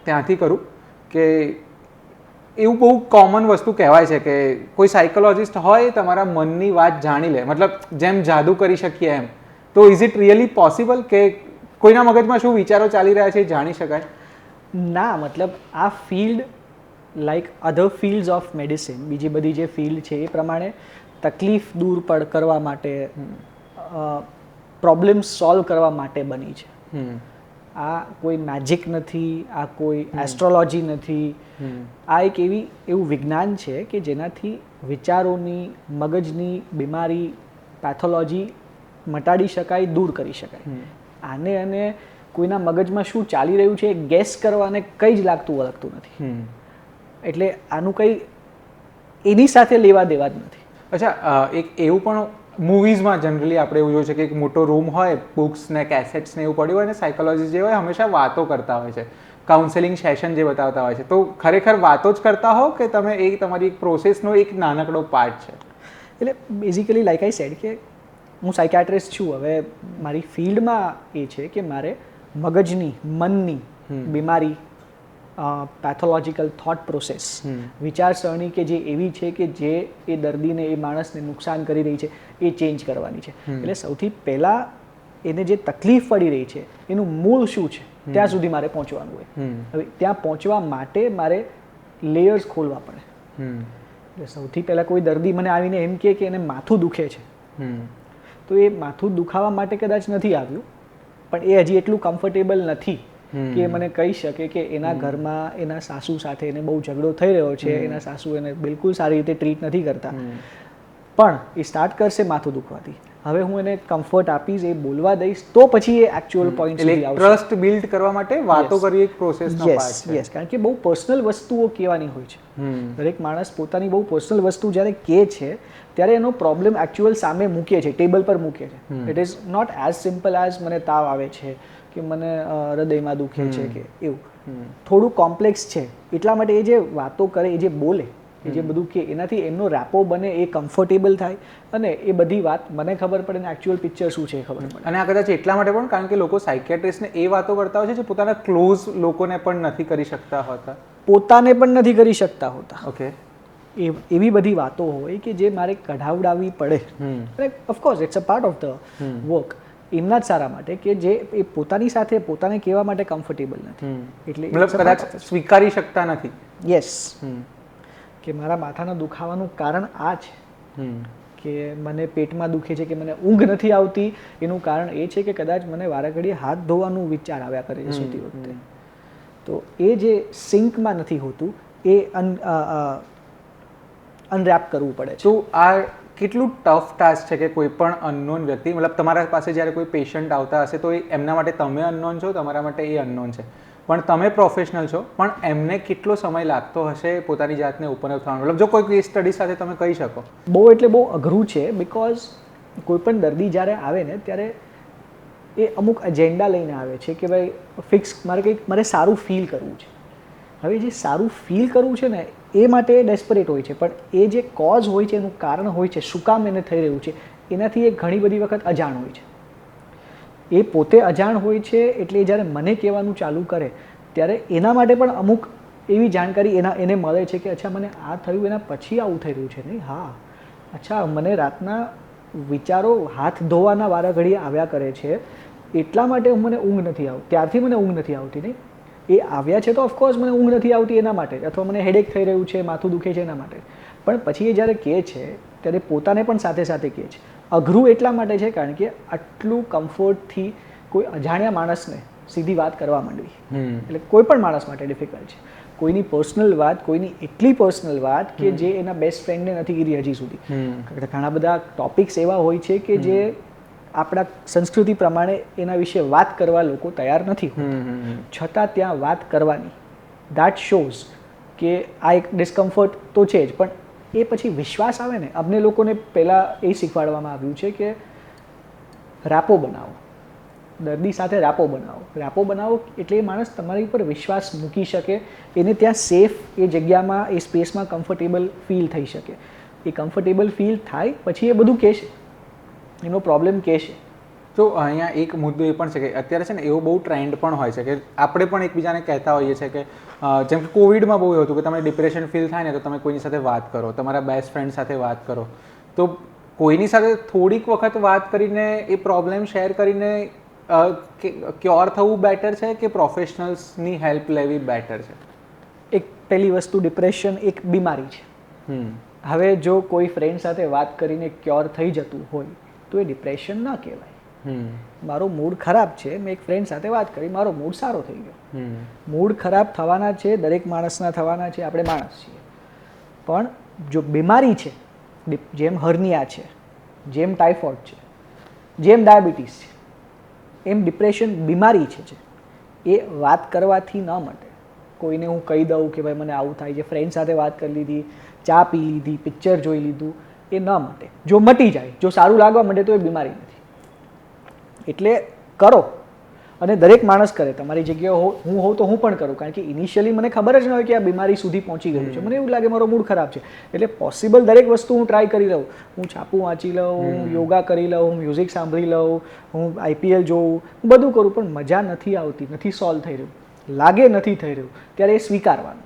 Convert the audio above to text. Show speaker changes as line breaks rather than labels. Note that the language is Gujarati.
ત્યાંથી કરું કે એવું બહુ કોમન વસ્તુ કહેવાય છે કે કોઈ સાયકોલોજિસ્ટ હોય તમારા મનની વાત જાણી લે, મતલબ જેમ જાદુ કરી શકીએ એમ, તો ઇઝ ઇટ રિયલી પોસિબલ કે કોઈના મગજમાં શું વિચારો ચાલી રહ્યા છે એ જાણી શકાય?
ના, મતલબ આ field like other fields of medicine, બીજી બધી જે ફિલ્ડ છે એ પ્રમાણે તકલીફ દૂર કરવા માટે, પ્રોબ્લેમ સોલ્વ કરવા માટે બની છે. આ કોઈ મેજિક નથી, આ કોઈ એસ્ટ્રોલોજી નથી. આ એક એવું વિજ્ઞાન છે કે જેનાથી વિચારોની, મગજની બીમારી, પેથોલોજી મટાડી શકાય, દૂર કરી શકાય. અને કોઈના મગજમાં શું ચાલી રહ્યું છે એ ગેસ કરવાને કંઈ જ લાગતું વળગતું નથી. એટલે આનું કંઈ એની સાથે લેવા દેવા જ નથી.
અચ્છા, એક એવું પણ મૂવીઝમાં જનરલી આપણે એવું જોયું છે કે એક મોટો રૂમ હોય, બુક્સ ને કેસેટ્સ ને એવું પડ્યું હોય, ને સાયકોલોજીસ્ટ જે હોય હંમેશા વાતો કરતા હોય છે, કાઉન્સેલિંગ સેશન જે બતાવતા હોય છે. તો ખરેખર વાતો જ કરતા હો કે તમે એ તમારી એક પ્રોસેસનો એક નાનકડો પાર્ટ છે?
એટલે બેઝિકલી લાઈક આઈ સેડ કે હું સાયકાટ્રિસ્ટ છું. હવે મારી ફિલ્ડમાં એ છે કે મારે મગજની, મનની બીમારી, પેથોલોજીકલ થોટ પ્રોસેસ, વિચારસરણી કે જે એવી છે કે જે એ દર્દીને, એ માણસને નુકસાન કરી રહી છે, એ ચેન્જ કરવાની છે. એટલે સૌથી પહેલાં એને જે તકલીફ પડી રહી છે એનું મૂળ શું છે ત્યાં સુધી મારે પહોંચવાનું હોય. હવે ત્યાં પહોંચવા માટે મારે લેયર્સ ખોલવા પડે. એટલે સૌથી પહેલાં કોઈ દર્દી મને આવીને એમ કહે કે એને માથું દુખે છે, તો એ માથું દુખાવા માટે કદાચ નથી આવ્યું, પણ એ હજી એટલું કમ્ફર્ટેબલ નથી કે મને કહી શકે કે એના ઘરમાં એના સાસુ સાથે એને બહુ ઝઘડો થઈ રહ્યો છે, એના સાસુ એને બિલકુલ સારી રીતે ટ્રીટ નથી કરતા, પણ એ સ્ટાર્ટ કરશે માથું દુખવાથી. હવે હું એને કમ્ફર્ટ આપીશ, એ બોલવા દઈશ, તો પછી એ એકચ્યુઅલ પોઈન્ટ સુધી આવશે.
ટ્રસ્ટ બિલ્ડ કરવા માટે વાતો કરવી એક પ્રોસેસનો પાર્ટ છે.
યસ, કારણ કે બહુ પર્સનલ વસ્તુઓ કહેવાની હોય છે. દરેક માણસ પોતાની બહુ પર્સનલ વસ્તુ જ્યારે કહે છે ત્યારે એનો પ્રોબ્લેમ એકચ્યુઅલ સામે મૂકે છે, ટેબલ પર મૂકે છે. It is not as simple as મને તાવ આવે છે કે મને હૃદયમાં દુખે છે કે એવું. થોડું કોમ્પ્લેક્સ છે. એટલા માટે એ જે વાતો કરે, એ જે બોલે, એ જે બધું કે એનાથી એમનો રેપો બને, એ કમ્ફર્ટેબલ થાય અને એ બધી વાત મને ખબર પડે ને એકચ્યુઅલ પિક્ચર શું છે એ ખબર પડે.
અને આ કદાચ એટલા માટે પણ કારણ કે લોકો સાયકેટ્રિસ્ટને એ વાતો કરતા હોય છે જે પોતાના ક્લોઝ લોકોને પણ નથી કરી શકતા હોતા.
પોતાને પણ નથી કરી શકતા હોતા.
ઓકે.
એવી બધી વાતો હોય કે જે મારે કઢાવડાવવી પડે. અને of course it's a part of the work. એમના જ સારા માટે કે જે એ પોતાની સાથે પોતાને કહેવા માટે કમ્ફર્ટેબલ નથી. એટલે
મતલબ કદાચ સ્વીકારી શકતા નથી.
યસ. કે મારા માથાના દુખાવાનું કારણ આ છે, કે મને પેટમાં દુખે છે, કે મને ઊંઘ નથી આવતી, એનું કારણ એ છે કે કદાચ મને વારે ઘડીએ હાથ ધોવાનું વિચાર આવ્યા કરે છે સૂતી વખતે. તો એ જે સિંકમાં નથી હોતું એ અનરેપ કરવું પડે છે.
તો આ કેટલું ટફ ટાસ્ક છે કે કોઈ પણ અનનોન વ્યક્તિ, મતલબ તમારા પાસે જ્યારે કોઈ પેશન્ટ આવતા હશે તો એમના માટે તમે અનનોન છો, તમારા માટે એ અનનોન છે, પણ તમે પ્રોફેશનલ છો, પણ એમને કેટલો સમય લાગતો હશે પોતાની જાતને ઓપન અપ થવાનું? મતલબ જો કોઈ કેસ સ્ટડી સાથે તમે કહી શકો.
બહુ એટલે બહુ અઘરું છે, બિકોઝ કોઈ પણ દર્દી જ્યારે આવે ને ત્યારે એ અમુક એજન્ડા લઈને આવે છે કે ભાઈ ફિક્સ મારે સારું ફીલ કરવું છે. હવે જે સારું ફીલ કરવું છે ને એ માટે ડેસ્પરેટ હોય છે, પણ એ જે કોઝ હોય છે, એનું કારણ હોય છે, શું કામ એને થઈ રહ્યું છે, એનાથી એ ઘણી બધી વખત અજાણ હોય છે. એ પોતે અજાણ હોય છે, એટલે જ્યારે મને કહેવાનું ચાલુ કરે ત્યારે એના માટે પણ અમુક એવી જાણકારી એને મળે છે કે અચ્છા મને આ થયું એના પછી આવું થઈ રહ્યું છે નહીં. હા, અચ્છા મને રાતના વિચારો હાથ ધોવાના વારા ઘડી આવ્યા કરે છે, એટલા માટે મને ઊંઘ નથી આવતી, ત્યારથી મને ઊંઘ નથી આવતી નહીં. એ આવ્યા છે તો ઓફકોર્સ મને ઊંઘ નથી આવતી એના માટે, અથવા મને હેડેક થઈ રહ્યું છે, માથું દુખે છે એના માટે. પણ પછી એ જ્યારે કહે છે ત્યારે પોતાને પણ સાથે સાથે કહે છે. અઘરું એટલા માટે છે કારણ કે આટલું કમ્ફર્ટથી કોઈ અજાણ્યા માણસને સીધી વાત કરવા માંડવી, એટલે કોઈ પણ માણસ માટે ડિફિકલ્ટ છે. કોઈની પર્સનલ વાત, કોઈની એટલી પર્સનલ વાત કે જે એના બેસ્ટ ફ્રેન્ડને નથી કીધી હજી સુધી. ઘણા બધા ટોપિક્સ એવા હોય છે કે જે આપણા સંસ્કૃતિ પ્રમાણે એના વિશે વાત કરવા લોકો તૈયાર નથી હોતા, છતાં ત્યાં વાત કરવાની, દેટ શોઝ કે આ એક ડિસ્કમ્ફર્ટ તો છે જ, પણ એ પછી વિશ્વાસ આવે ને. અમને લોકોને પહેલાં એ શીખવાડવામાં આવ્યું છે કે રેપો બનાવો, દર્દી સાથે રેપો બનાવો. રેપો બનાવો એટલે એ માણસ તમારી ઉપર વિશ્વાસ મૂકી શકે, એને ત્યાં સેફ એ જગ્યામાં, એ સ્પેસમાં કમ્ફર્ટેબલ ફીલ થઈ શકે. એ કમ્ફર્ટેબલ ફીલ થાય પછી એ બધું કહેશે, એનો પ્રોબ્લેમ કહેશે.
તો અહીંયા એક મુદ્દો એ પણ છે કે અત્યારે છે ને એવો બહુ ટ્રેન્ડ પણ હોય છે કે આપણે પણ એકબીજાને કહેતા હોઈએ છીએ કે જેમ કે કોવિડમાં બહુ એવું હતું કે તમને ડિપ્રેશન ફીલ થાય ને તો તમે કોઈની સાથે વાત કરો, તમારા બેસ્ટ ફ્રેન્ડ સાથે વાત કરો. તો કોઈની સાથે થોડીક વખત વાત કરીને એ પ્રોબ્લેમ શેર કરીને ક્યોર થવું બેટર છે કે પ્રોફેશનલ્સની હેલ્પ લેવી બેટર છે?
એક પહેલી વસ્તુ, ડિપ્રેશન એક બીમારી છે. હવે જો કોઈ ફ્રેન્ડ સાથે વાત કરીને ક્યોર થઈ જતું હોય તો એ ડિપ્રેશન ના કહેવાય. મારો મૂડ ખરાબ છે, મેં એક ફ્રેન્ડ સાથે વાત કરી, મારો મૂડ સારો થઈ ગયો. મૂડ ખરાબ થવાના છે, દરેક માણસના થવાના છે, આપણે માણસ છીએ. પણ જો બીમારી છે, જેમ હર્નિયા છે, જેમ ટાઇફોઇડ છે, જેમ ડાયાબિટીસ છે, એમ ડિપ્રેશન બીમારી છે. એ વાત કરવાથી ન મટે. કોઈને હું કહી દઉં કે ભાઈ મને આવું થાય છે, ફ્રેન્ડ સાથે વાત કરી લીધી, ચા પી લીધી, પિક્ચર જોઈ લીધું, એ ન મટે. જો મટી જાય, જો સારું લાગવા માંડે તો એ બીમારી નથી. એટલે કરો, અને દરેક માણસ કરે. તમારી જગ્યાએ હું હોઉં તો હું પણ કરું, કારણ કે ઇનિશિયલી મને ખબર જ ન હોય કે આ બીમારી સુધી પહોંચી ગયું છે. મને એવું લાગે મારો મૂડ ખરાબ છે, એટલે પોસિબલ દરેક વસ્તુ હું ટ્રાય કરી લઉં. હું છાપું વાંચી લઉં, હું યોગા કરી લઉં, હું મ્યુઝિક સાંભળી લઉં, હું IPL જોઉં, હું બધું કરું, પણ મજા નથી આવતી, નથી સોલ્વ થઈ રહ્યું, લાગે નથી થઈ રહ્યું, ત્યારે એ સ્વીકારવાનું.